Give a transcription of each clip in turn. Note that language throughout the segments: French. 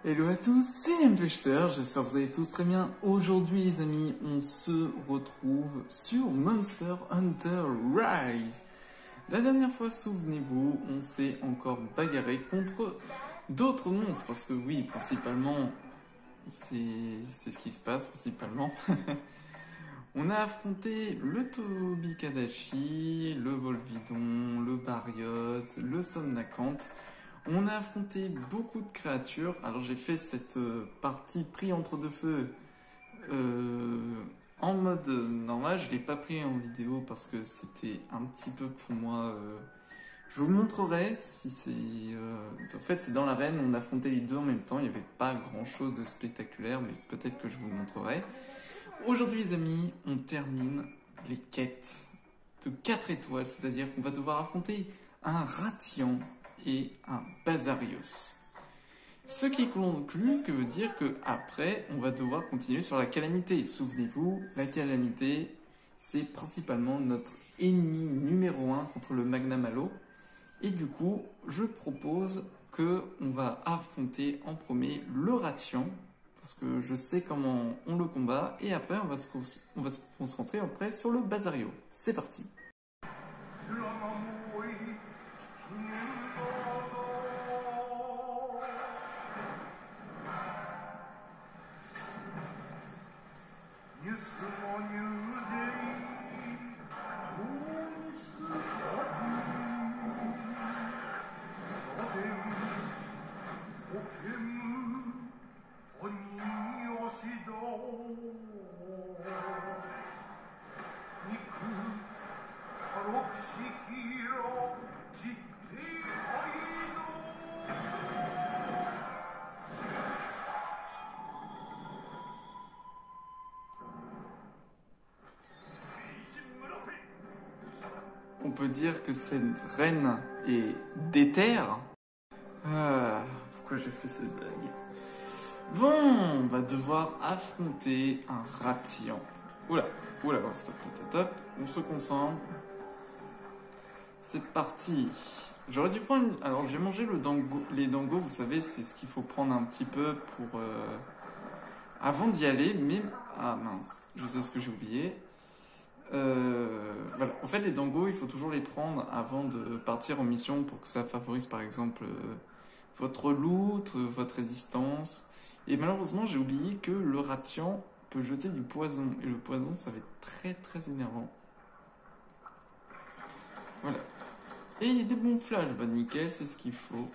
Hello à tous, c'est Mpechter, j'espère que vous allez tous très bien. Aujourd'hui les amis, on se retrouve sur Monster Hunter Rise. La dernière fois, souvenez-vous, on s'est encore bagarré contre d'autres monstres, parce que oui, principalement, c'est ce qui se passe principalement. On a affronté le Tobikadashi, le Volvidon, le Barioth, le Somnacanthe. On a affronté beaucoup de créatures. Alors j'ai fait cette partie pris entre deux feux en mode normal. Je ne l'ai pas pris en vidéo parce que c'était un petit peu pour moi... Je vous montrerai si c'est... En fait c'est dans l'arène, on affrontait les deux en même temps. Il n'y avait pas grand chose de spectaculaire, mais peut-être que je vous le montrerai. Aujourd'hui les amis, on termine les quêtes de 4 étoiles. C'est-à-dire qu'on va devoir affronter un Rathian et un Bazarios. Ce qui conclut que veut dire qu'après, on va devoir continuer sur la calamité. Souvenez-vous, la calamité, c'est principalement notre ennemi numéro 1 contre le Magna Malo. Et du coup, je propose qu'on va affronter en premier le Rathian, parce que je sais comment on le combat, et après, on va se concentrer après sur le Bazario. C'est parti. On peut dire que cette reine est déterre. Pourquoi j'ai fait cette blague? Bon, on va devoir affronter un Rathian. Oula, stop, on se concentre. C'est parti. J'aurais dû prendre... Alors j'ai mangé les dangos, vous savez, c'est ce qu'il faut prendre un petit peu pour... Avant d'y aller, mais... Ah mince, je sais ce que j'ai oublié. Voilà. En fait, les dangos, il faut toujours les prendre avant de partir en mission pour que ça favorise par exemple votre loot, votre résistance. Et malheureusement, j'ai oublié que le Rathian peut jeter du poison. Et le poison, ça va être très très énervant. Voilà. Et il y a des bons flashs. Bah nickel, c'est ce qu'il faut.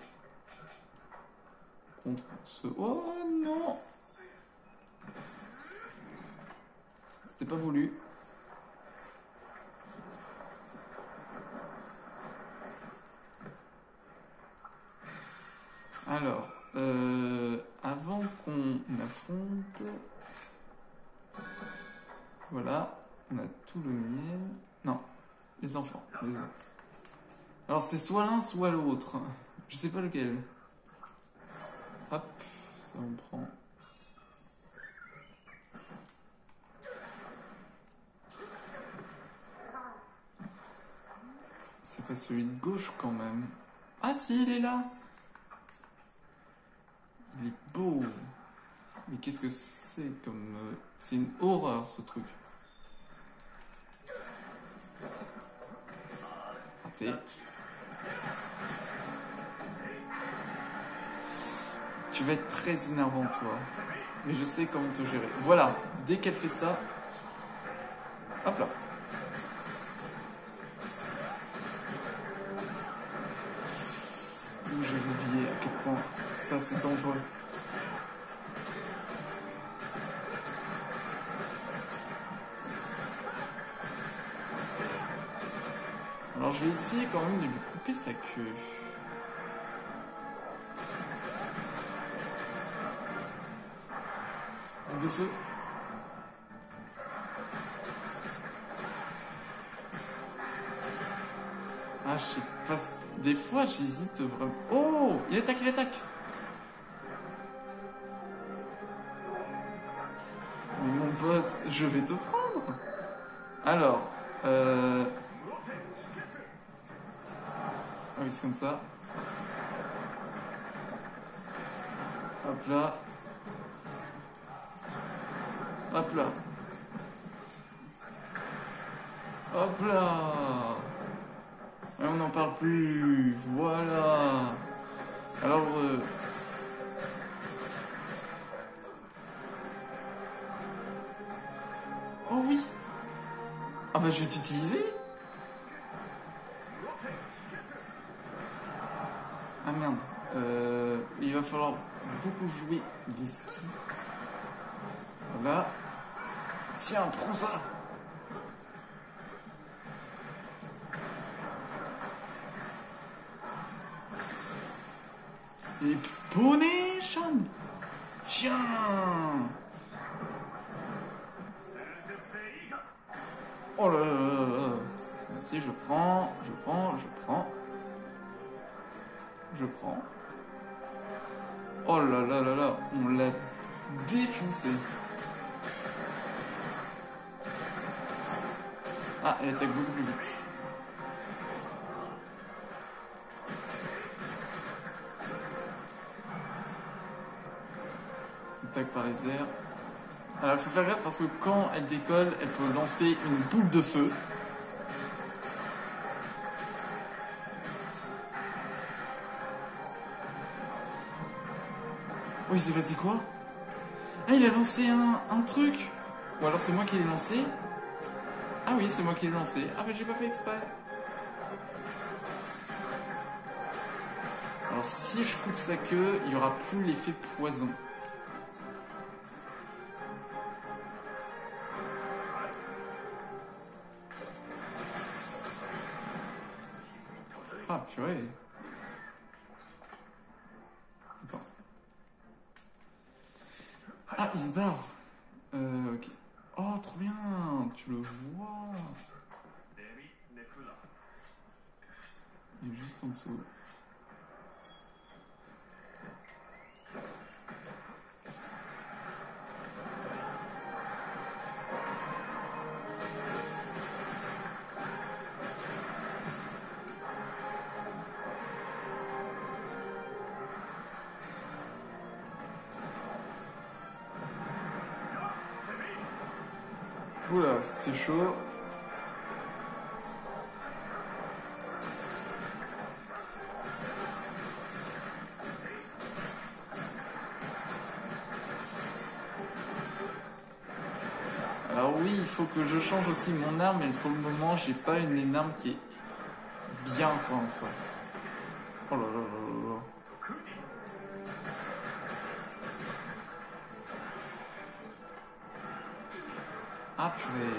Contre ce... Oh non! C'était pas voulu. Alors, avant qu'on affronte, voilà, on a tout le miel. Non, les enfants. Alors c'est soit l'un, soit l'autre. Je sais pas lequel. Hop, ça on prend. C'est pas celui de gauche quand même. Ah si, il est là. Il est beau. Mais qu'est-ce que c'est comme... C'est une horreur ce truc. Raté. Tu vas être très énervant toi. Mais je sais comment te gérer. Voilà, dès qu'elle fait ça... Hop là. J'ai oublié à quel point ça c'est dangereux. Alors je vais essayer quand même de lui couper sa queue. De feu. Ah, je sais pas. Des fois, j'hésite vraiment. Oh, il attaque. Mais mon pote, je vais te prendre. Alors, ah oui, c'est comme ça. Hop là. Hop là. Hop là. Et on n'en parle plus. Voilà. Alors... Oh oui. Ah bah je vais t'utiliser. Ah merde. Il va falloir beaucoup jouer Glisky. Voilà. Tiens, prends ça. Et poney, Sean. Tiens. Oh là là là là. Si je prends. Je prends. Oh là là là là, on l'a défoncé. Ah, elle attaque beaucoup plus vite. Attaque par les airs. Alors, il faut faire gaffe parce que quand elle décolle, elle peut lancer une boule de feu. Oui, c'est passé quoi? Ah, il a lancé un truc. Ou alors c'est moi qui l'ai lancé. Ah oui, c'est moi qui l'ai lancé. Ah, mais j'ai pas fait exprès. Alors, si je coupe sa queue, il n'y aura plus l'effet poison. Ah, purée. Attends. Ah, il se barre. Ok. Oh, trop bien. Tu le vois. Il est juste en dessous. Oula, c'était chaud. Alors oui, il faut que je change aussi mon arme, mais pour le moment, j'ai pas une arme qui est bien quoi en soi. Oh là là là là là. Ah purée.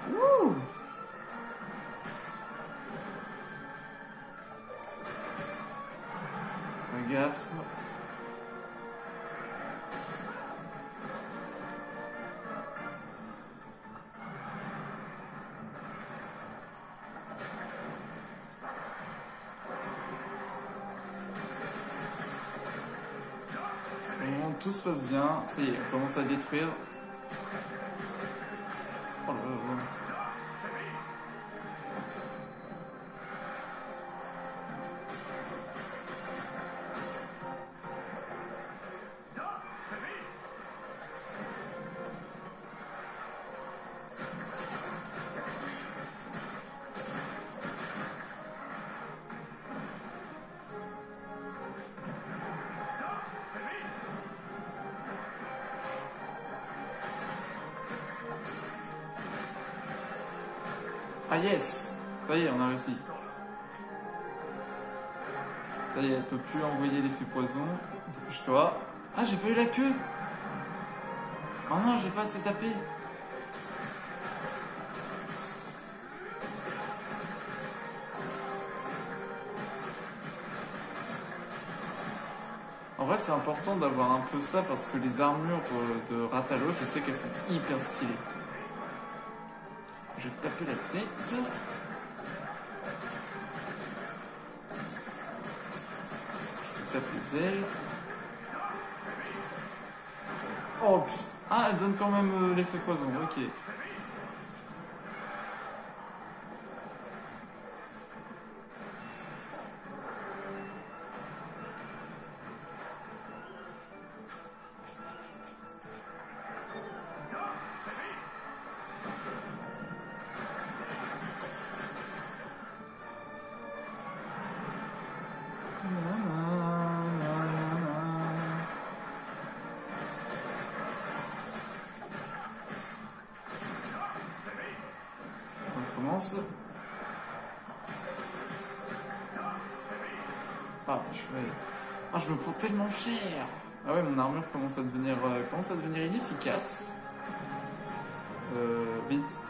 Wouh. Fais gaffe. Bon, tout se passe bien. Ça y est, on commence à détruire. Oh là là là. Ah yes. Ça y est, on a réussi. Ça y est, elle peut plus envoyer l'effet poison. Dépêche-toi. Ah, j'ai pas eu la queue. Oh non, j'ai pas assez tapé. En vrai, c'est important d'avoir un peu ça parce que les armures de Rathalos, je sais qu'elles sont hyper stylées. Je vais te taper la tête. Je te tape les ailes. Oh putain. Ah, elle donne quand même l'effet poison, ok. lance. Ah, je me prends tellement cher. Ah ouais, mon armure commence à devenir inefficace. Vite.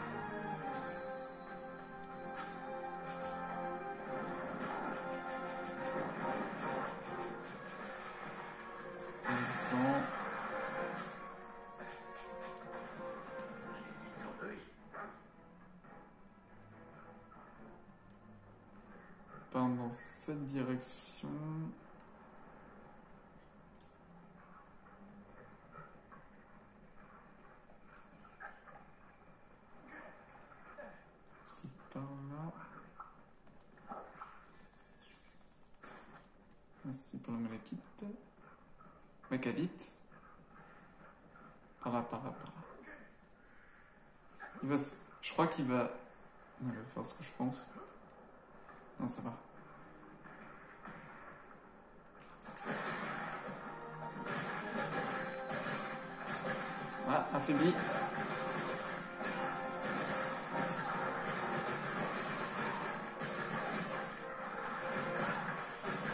Dans cette direction. C'est par là. C'est pour la malachite. Macalite. Par là. Je crois qu'il va. Non, il va faire ce que je pense. Non, ça va. Ah, affaibli.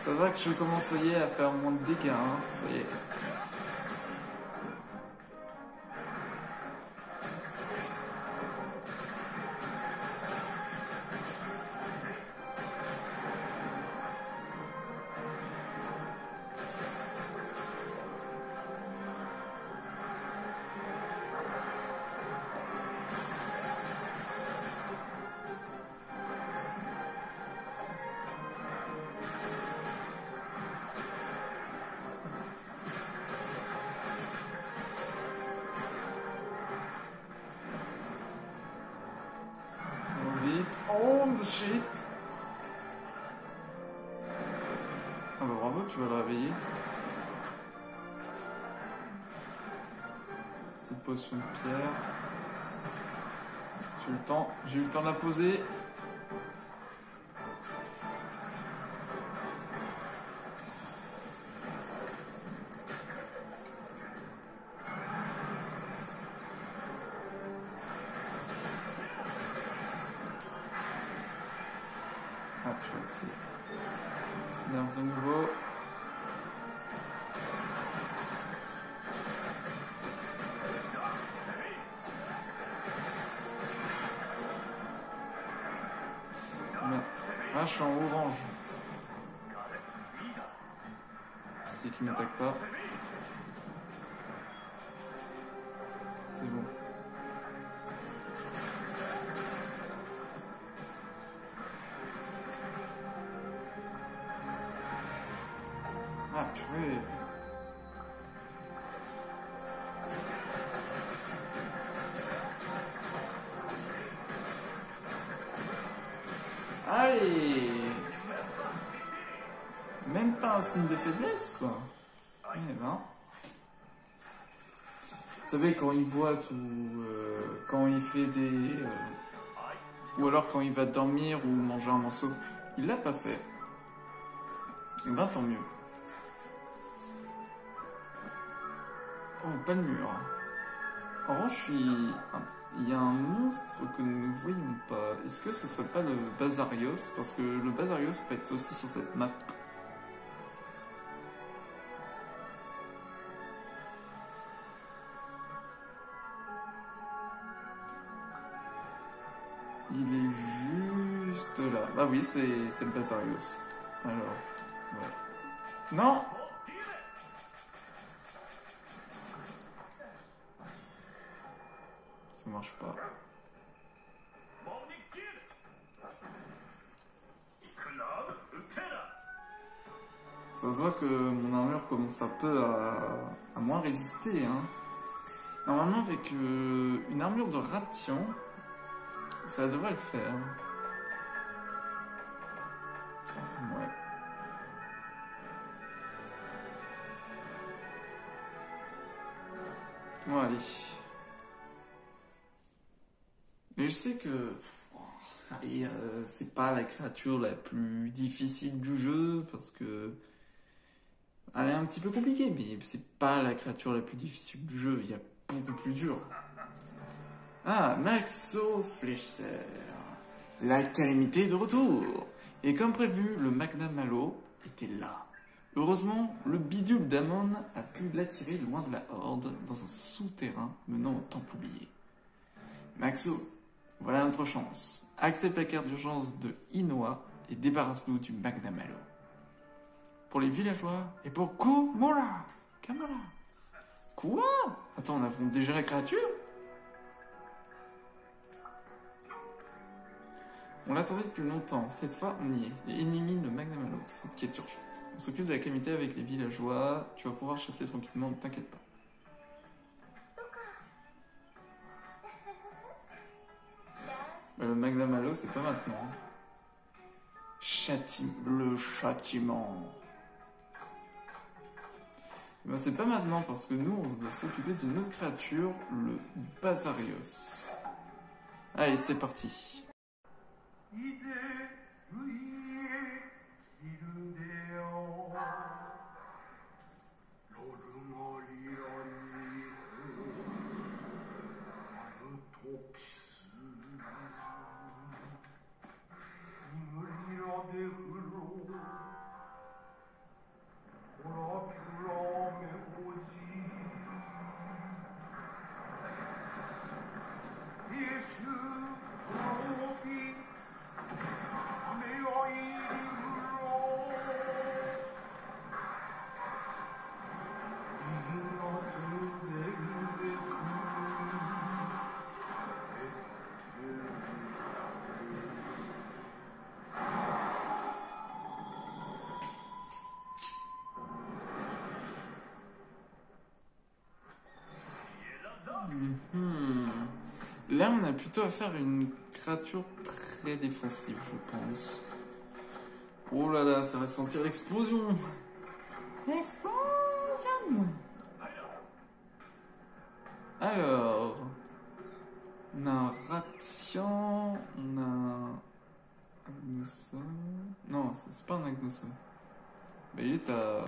Ça va que je commence à faire moins de dégâts, hein. Ça y est. Oh shit! Ah bah bravo, tu vas le réveiller. Petite potion de pierre. J'ai eu le temps de la poser. Ah, c'est s'énerve de nouveau. Mais, ah, je suis en orange. C'est qui m'attaque pas. C'est bon. Ah, purée. Allez! Même pas un signe de faiblesse. Eh ben. Vous savez, quand il boite ou quand il fait des... ou alors quand il va dormir ou manger un morceau, il l'a pas fait. Eh ben, tant mieux. Oh, pas de mur. En revanche, il y a un monstre que nous ne voyons pas. Est-ce que ce serait pas le Bazarios? Parce que le Bazarios peut être aussi sur cette map. Il est juste là. Ah oui, c'est le Bazarios. Alors, ouais. Non! Ça marche pas. Ça se voit que mon armure commence un peu à moins résister, hein. Normalement, avec une armure de ration, ça devrait le faire. Ouais. Bon, allez. Mais je sais que... allez, c'est pas la créature la plus difficile du jeu, parce que... elle est un petit peu compliquée, mais c'est pas la créature la plus difficile du jeu, il y a beaucoup plus dur. Ah, Maxo Flechter. La calamité est de retour. Et comme prévu, le Magnum Malo était là. Heureusement, le bidule d'Amon a pu l'attirer loin de la horde dans un souterrain menant au temple oublié. Maxo, voilà notre chance. Accepte la carte d'urgence de Inoa et débarrasse-nous du Magnum Malo. Pour les villageois et pour Kamura. Quoi? Attends, on affronte déjà la créature? On l'attendait depuis longtemps. Cette fois, on y est. Et élimine le Magnum Malo. Cette quête urgente. On s'occupe de la calamité avec les villageois. Tu vas pouvoir chasser tranquillement, ne t'inquiète pas. Le Magnum Malo, c'est pas maintenant. Le châtiment. Ben, c'est pas maintenant parce que nous, on va s'occuper d'une autre créature, le Bazarios. Allez, c'est parti. Là, on a plutôt affaire à une créature très défensive, je pense. Oh là là, ça va sentir l'explosion. Explosion. Alors, on a un Ratian, on a un Agnosom. Non, c'est pas un Agnosom. Bah, il est à...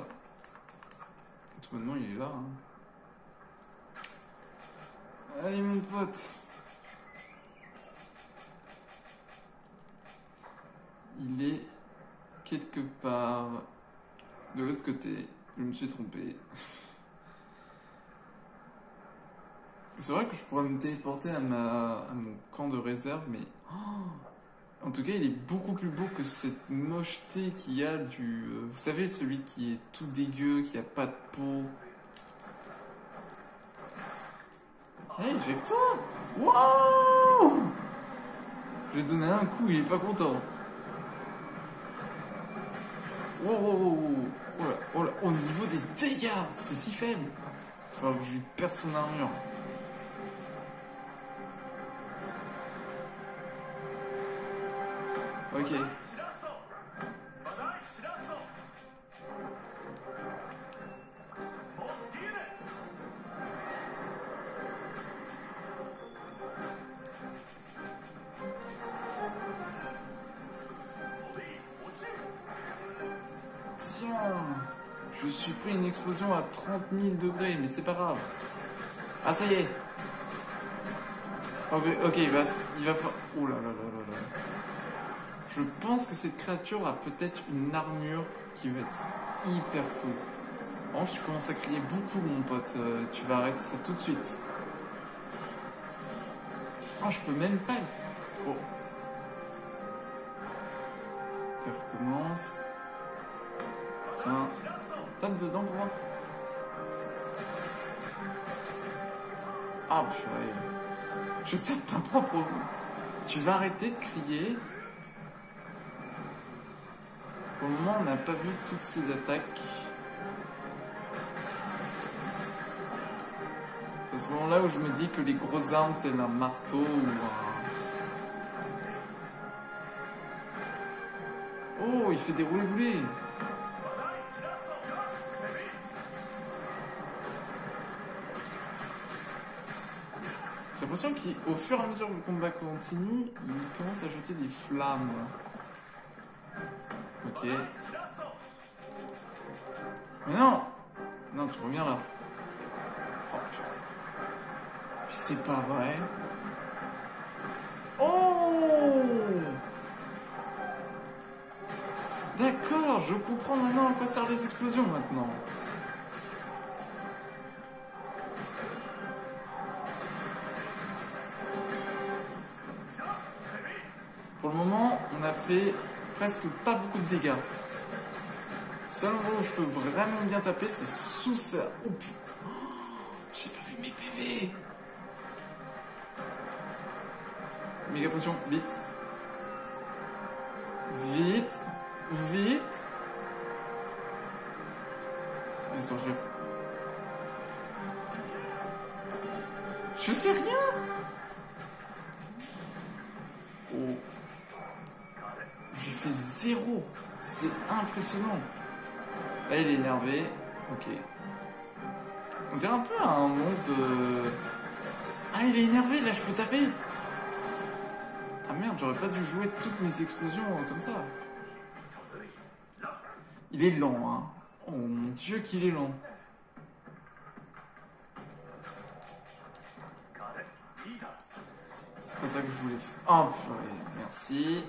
Tout bonnement, il est là. Hein. Allez, mon pote. Il est quelque part de l'autre côté. Je me suis trompé. C'est vrai que je pourrais me téléporter à mon camp de réserve, mais... Oh, en tout cas, il est beaucoup plus beau que cette mocheté qu'il y a du... vous savez, celui qui est tout dégueu, qui a pas de peau. Hey, jette-toi! Wow! Je lui ai donné un coup, il est pas content. Wow, wow, wow, wow. Oh là, oh là. Au niveau des dégâts, c'est si faible. Il faut que je lui perce son armure. Ok. Tiens, je suis pris une explosion à 30 000 degrés, mais c'est pas grave. Ah, ça y est. Ok, il va faire... Oh là là là là là. Je pense que cette créature a peut-être une armure qui va être hyper cool. En revanche, tu commences à crier beaucoup, mon pote. Tu vas arrêter ça tout de suite. Oh, je peux même pas... Oh. Ok, recommence. Tiens, tape dedans pour moi. Ah, purée. Je tape ma propre... Tu vas arrêter de crier. Pour le moment, on n'a pas vu toutes ces attaques. C'est à ce moment-là où je me dis que les grosses armes telles un marteau ou un... Oh, il fait des roulés-boulés. J'ai l'impression qu'au fur et à mesure que le combat continue, il commence à jeter des flammes. Ok. Mais non! Non, tu reviens là. Oh, c'est pas vrai. Oh! d'accord, je comprends maintenant à quoi servent les explosions maintenant. Pour le moment, on a fait presque pas beaucoup de dégâts. Seul endroit où je peux vraiment bien taper, c'est sous ça. Oups. J'ai pas vu mes PV. Méga potion, vite. Vite. Vite. Allez, sortir. Je fais rien. Oh. J'ai fait 0. C'est impressionnant. Là, il est énervé. Ok. On dirait un peu un monstre de... Ah, il est énervé, là, je peux taper. Ah merde, j'aurais pas dû jouer toutes mes explosions comme ça. Il est lent, hein. Oh mon dieu qu'il est lent. C'est pas ça que je voulais faire. Oh purée, merci.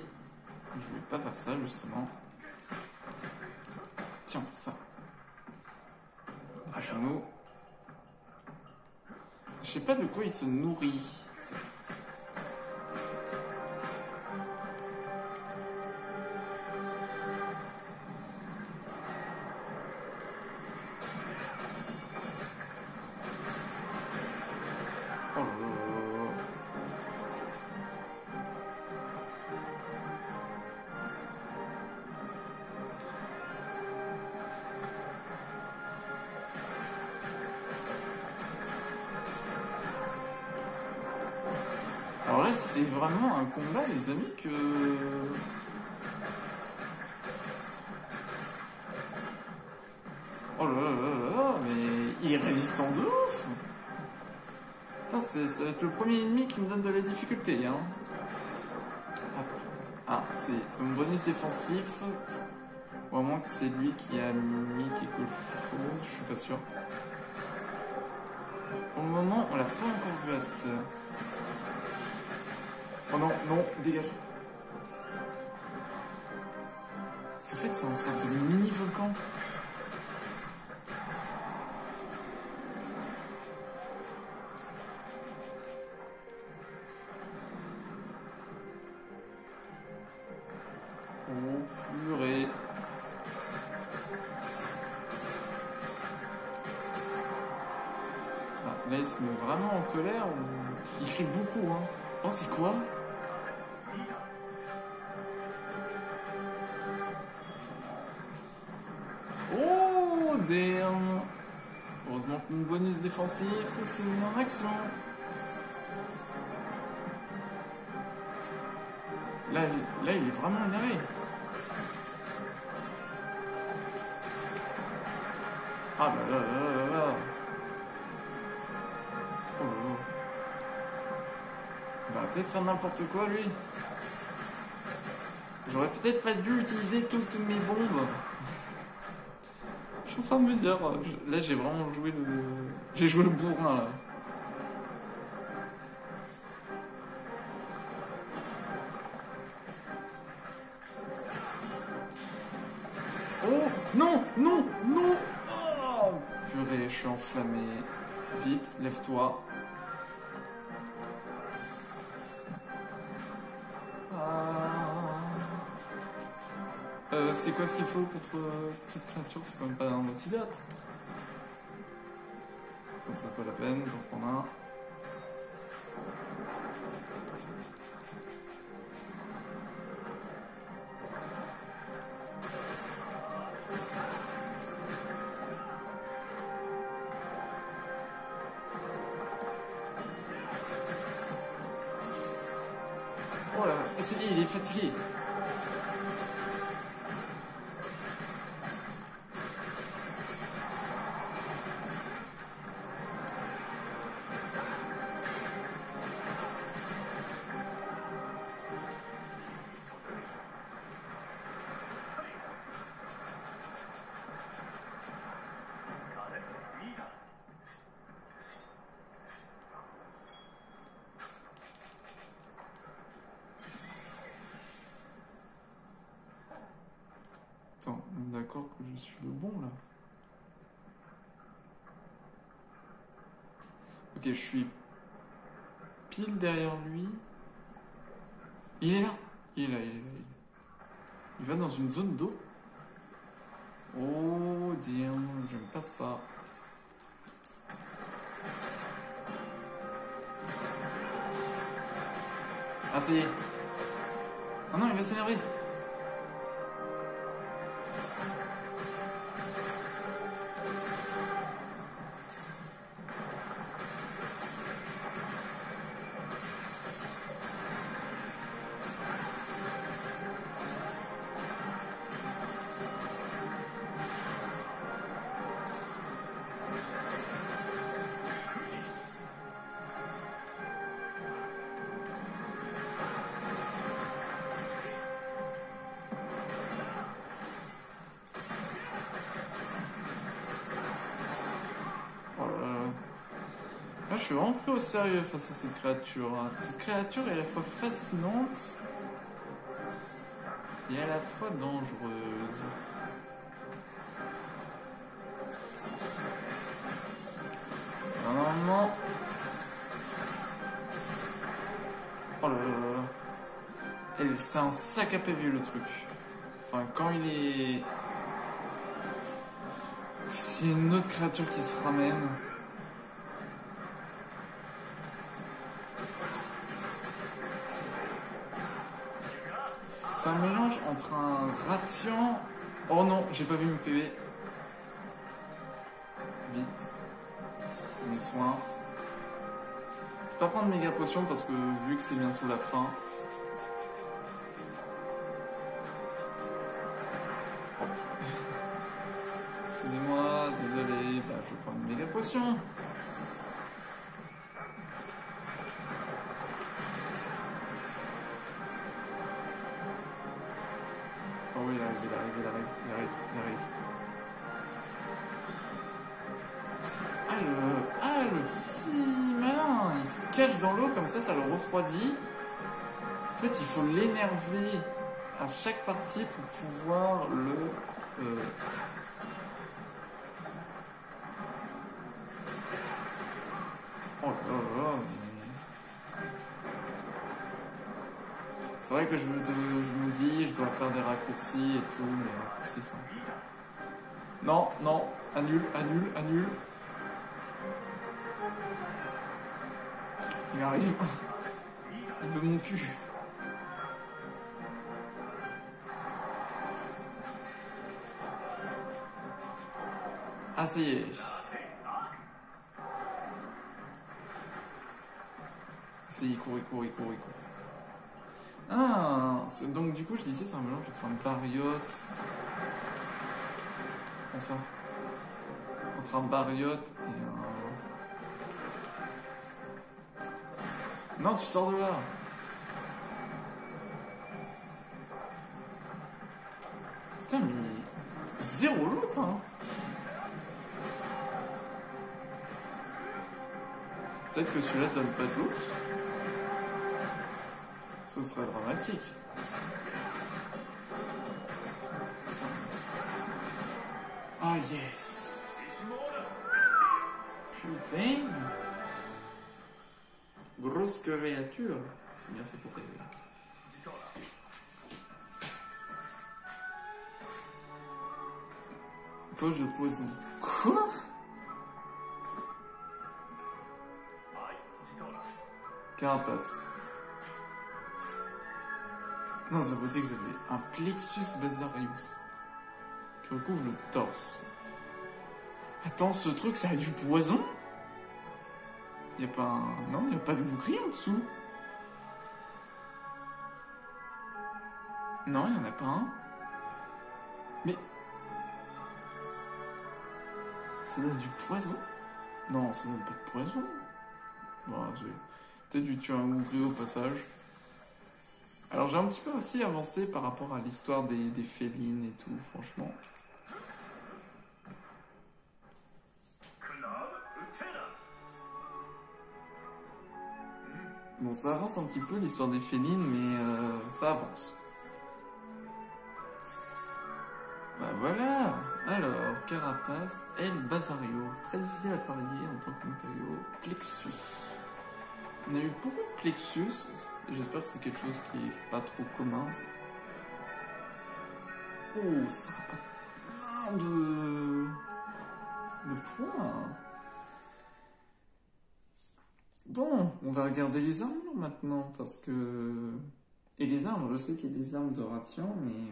Je voulais pas faire ça, justement. Tiens, pour ça. Achetons-nous. Je sais pas de quoi il se nourrit. Oh là là. Alors là, c'est vraiment un combat, les amis, que... Oh là là là là, mais il est résistant de ouf. Putain, ça va être le premier ennemi qui me donne de la difficulté, hein. Ah, c'est mon bonus défensif. Ou à moins que c'est lui qui a mis quelque chose, je suis pas sûr. Pour le moment, on l'a pas encore vu à terre. Oh non, non, dégage. En fait, c'est une sorte de mini-volcan. Oh, purée. Ah, là, il se met vraiment en colère. Il crie beaucoup, hein. Oh, c'est quoi? Oh, damn. Heureusement que mon bonus défensif s'est mis en action. Là, il est vraiment énervé. Ah bah là là là là. Oh là là. Il va peut-être faire n'importe quoi, lui. J'aurais peut-être pas dû utiliser toutes mes bombes. Je suis en train de me dire, là j'ai vraiment joué le... J'ai joué le bourrin là. Oh non, non, non. Oh purée, je suis enflammé. Vite, lève-toi. C'est quoi ce qu'il faut contre cette créature? C'est quand même pas un antidote. Donc ça vaut pas la peine, j'en prends un. Oh là, il est fatigué. On est d'accord que je suis le bon là. Ok, je suis pile derrière lui. Il est là. Il est là, il est là. Il va dans une zone d'eau. Oh, damn, j'aime pas ça. Ah, ça y est. Ah non, il va s'énerver. Je suis vraiment pris au sérieux face à cette créature. Cette créature est à la fois fascinante et à la fois dangereuse. Normalement... Oh là là là là. C'est un sac à PV le truc. Enfin, quand il est... C'est une autre créature qui se ramène. C'est un mélange entre un Ratian... Oh non, j'ai pas vu mes PV. Vite. Mes soins. Je vais pas prendre méga potion parce que vu que c'est bientôt la fin... Oh. Excusez-moi, désolé. Bah, je vais prendre une méga potion. Oh oui, il arrive. Ah, le petit malin, il se cache dans l'eau, comme ça le refroidit. En fait, il faut l'énerver à chaque partie pour pouvoir le... Oh là là, mais... C'est vrai que je me dis, je dois faire des raccourcis et tout, mais raccourcis sont... Non, annule. Il arrive. Il veut mon cul. Ah, ça y est. Il court. Ah, donc du coup, je disais, c'est un mélange entre un bariote... Comment ça? Entre un bariote et un... Non, tu sors de là. Putain, mais... Zéro loot, hein. Peut-être que celui-là donne pas de loot. Ce serait dramatique. Ah, yes. Putain. Grosse créature. C'est bien fait pour ça. Poche de poison. Quoi? Carapace. Non, c'est pas possible que c'était un Plexus Basarius qui recouvre le torse. Attends, ce truc, ça a du poison? Y a pas un... Non, y a pas de bouclier en dessous. Non, y en a pas un. Mais... Ça donne du poison? Non, ça donne pas de poison. Bon, j'ai peut-être dû tuer un bouclier au passage. Alors j'ai un petit peu aussi avancé par rapport à l'histoire des félines et tout, franchement. Bon, ça avance un petit peu l'histoire des félines, mais ça avance. Bah voilà, carapace, El Basario. Très difficile à travailler en tant que matériau. Plexus. On a eu beaucoup de Plexus. J'espère que c'est quelque chose qui est pas trop commun. Oh, ça a pas plein de points. Bon, on va regarder les armures maintenant, parce que... Et les armes, je sais qu'il y a des armes de Rathian, mais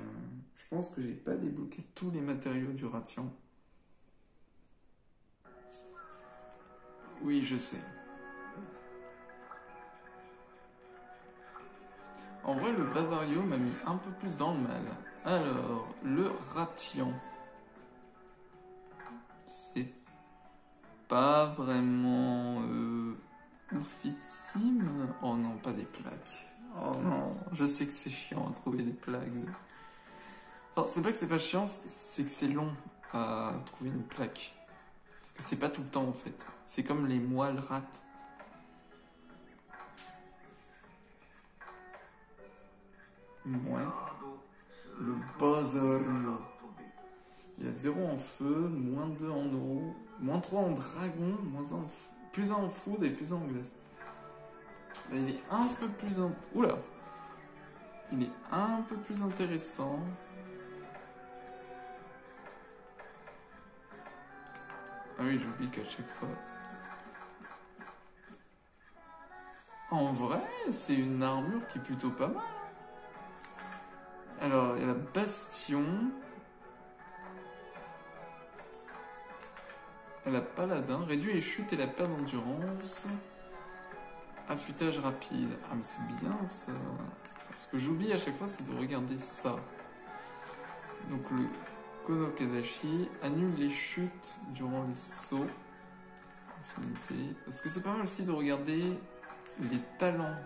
je pense que j'ai pas débloqué tous les matériaux du Rathian. Oui, je sais. En vrai, le Basario m'a mis un peu plus dans le mal. Alors, le Rathian. C'est pas vraiment oufissime. Oh non, pas des plaques. Oh non, je sais que c'est chiant à trouver des plaques. Enfin, c'est pas que c'est pas chiant, c'est que c'est long à trouver une plaque. Parce que c'est pas tout le temps en fait. C'est comme les moelles rates. Ouais. Le Basario. Il a 0 en feu, moins 2 en eau, moins 3 en dragon, plus 1 en foudre et plus 1 en glace. Là, il est un peu plus... Oula! Il est un peu plus intéressant. Ah oui, j'oublie qu'à chaque fois... En vrai, c'est une armure qui est plutôt pas mal. Alors, il y a la Bastion. Elle a Paladin. Réduit les chutes et la perte d'endurance. Affûtage rapide. Ah, mais c'est bien ça. Ce que j'oublie à chaque fois, c'est de regarder ça. Donc, le Kono-Kadashi annule les chutes durant les sauts. Infinité. Parce que c'est pas mal aussi de regarder les talents.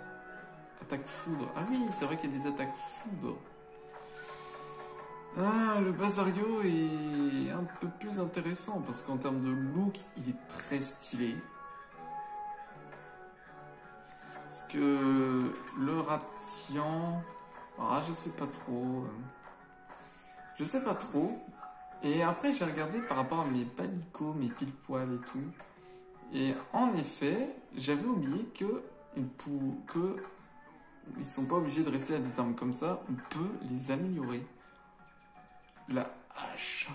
Attaque foudre. Ah oui, c'est vrai qu'il y a des attaques foudre. Ah, le Basario est un peu plus intéressant parce qu'en termes de look, il est très stylé. Parce que le Rathian... Ah, je sais pas trop. Je sais pas trop. Et après, j'ai regardé par rapport à mes palicots, mes pile-poils et tout. Et en effet, j'avais oublié que ils sont pas obligés de rester à des armes comme ça. On peut les améliorer. La hache.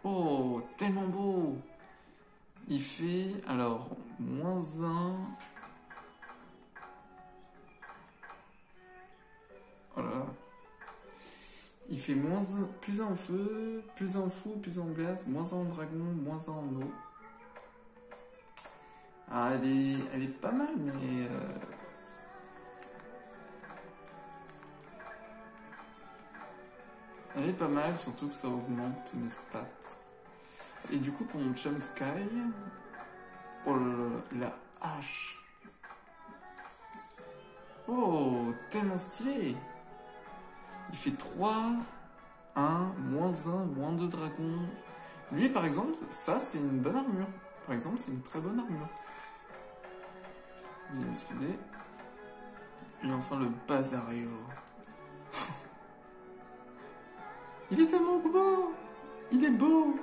Oh, tellement beau. Il fait, alors, moins 1. Oh là là. Il fait plus 1 en feu, plus 1 en fou, plus 1 en glace, moins 1 en dragon, moins 1 en eau. Ah, elle est pas mal, mais... Elle est pas mal, surtout que ça augmente mes stats. Et du coup, pour mon Chum-Sky... Oh là là, la hache. Oh, tellement stylé. Il fait 3, 1, moins 1, moins 2 dragons. Lui, par exemple, ça, c'est une bonne armure. Par exemple, c'est une très bonne armure. Bien m'excuser. Et enfin, le Basario. Il est tellement beau. Il est beau.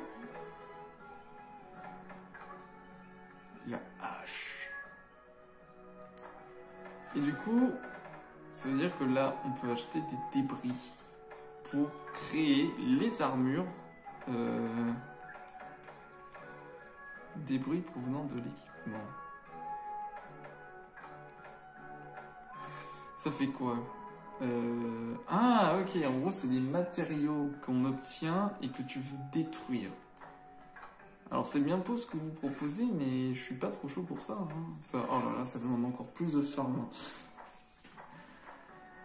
La hache. Et du coup, ça veut dire que là, on peut acheter des débris pour créer les armures. Débris provenant de l'équipement. Ça fait quoi? Ah, ok, en gros, c'est des matériaux qu'on obtient et que tu veux détruire. Alors, c'est bien beau ce que vous proposez, mais je suis pas trop chaud pour ça. Ça, oh là là, ça demande encore plus de charme.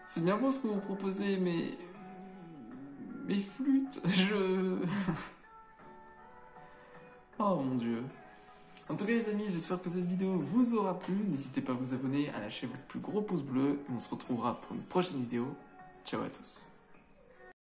C'est bien beau ce que vous proposez, mais... Mes flûtes, Oh mon dieu. En tout cas les amis, j'espère que cette vidéo vous aura plu. N'hésitez pas à vous abonner, à lâcher votre plus gros pouce bleu. Et on se retrouvera pour une prochaine vidéo. Ciao à tous.